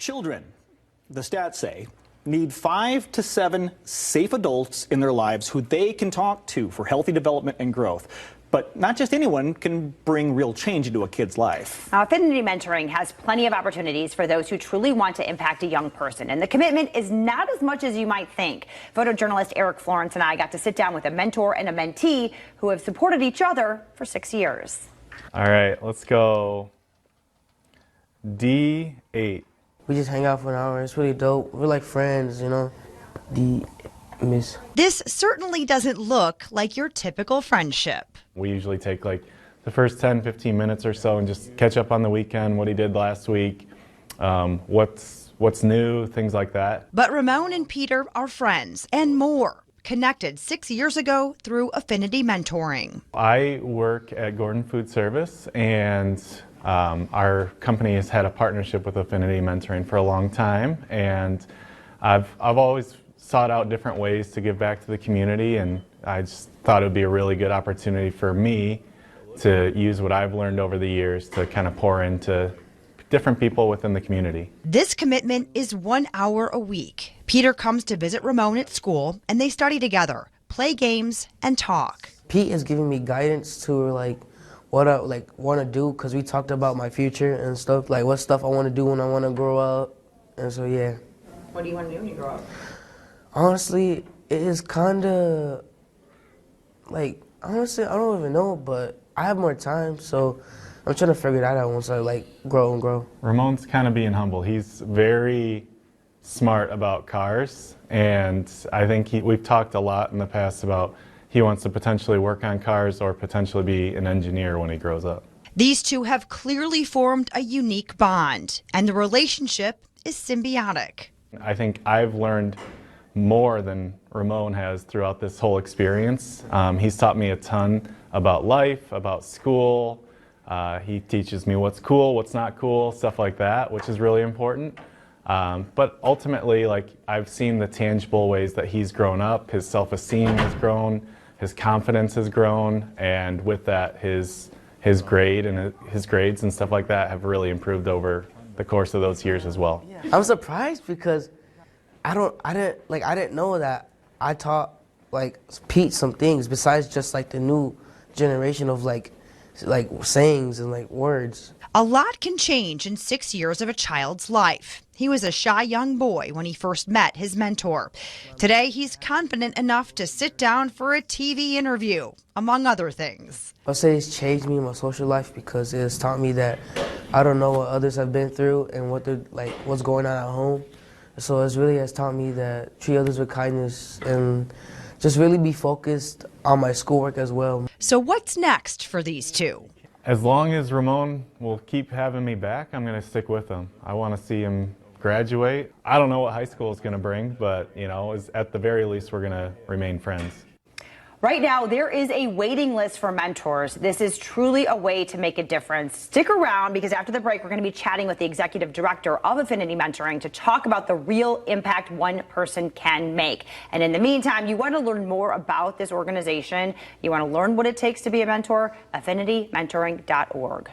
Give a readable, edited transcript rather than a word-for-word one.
Children, the stats say, need 5 to 7 safe adults in their lives who they can talk to for healthy development and growth. But not just anyone can bring real change into a kid's life. Now, Affinity Mentoring has plenty of opportunities for those who truly want to impact a young person. And the commitment is not as much as you might think. Photojournalist Eric Florence and I got to sit down with a mentor and a mentee who have supported each other for 6 years. All right, let's go D8. We just hang out for an hour. It's really dope. We're like friends, you know. Miss. This certainly doesn't look like your typical friendship. We usually take like the first 10-15 minutes or so and just catch up on the weekend, what he did last week, what's new, things like that. But Ramon and Peter are friends and more, connected 6 years ago through Affinity Mentoring. I work at Gordon Food Service, and our company has had a partnership with Affinity Mentoring for a long time, and I've always sought out different ways to give back to the community, and I just thought it would be a really good opportunity for me to use what I've learned over the years to kind of pour into different people within the community. This commitment is 1 hour a week. Peter comes to visit Ramon at school, and they study together, play games, and talk. Pete is giving me guidance to like what I want to do, because we talked about my future and stuff, like what stuff I want to do when I want to grow up, and so yeah. What do you want to do when you grow up? Honestly, it is kind of like, honestly, I don't even know, but I have more time, so I'm trying to figure that out once I like grow and grow. Ramon's kind of being humble. He's very smart about cars, and I think we've talked a lot in the past about he wants to potentially work on cars or potentially be an engineer when he grows up. These two have clearly formed a unique bond, and the relationship is symbiotic. I think I've learned more than Ramon has throughout this whole experience. He's taught me a ton about life, about school. He teaches me what's cool, what's not cool, stuff like that, which is really important. But ultimately, like, I've seen the tangible ways that he's grown up. His self-esteem has grown, his confidence has grown, and with that, his grade and his grades and stuff like that have really improved over the course of those years as well. I'm surprised because I didn't know that I taught like Pete some things besides just like the new generation of like sayings and like words. A lot can change in 6 years of a child's life. He was a shy young boy when he first met his mentor. Today, he's confident enough to sit down for a TV interview, among other things. I'll say it's changed me in my social life because it's taught me that I don't know what others have been through and what's going on at home. So it really has taught me that treat others with kindness and just really be focused on my schoolwork as well. So what's next for these two? As long as Ramon will keep having me back, I'm going to stick with him. I want to see him graduate. I don't know what high school is going to bring, but you know, at the very least, we're going to remain friends. Right now, there is a waiting list for mentors. This is truly a way to make a difference. Stick around, because after the break, we're going to be chatting with the executive director of Affinity Mentoring to talk about the real impact one person can make. And in the meantime, you want to learn more about this organization, you want to learn what it takes to be a mentor, affinitymentoring.org.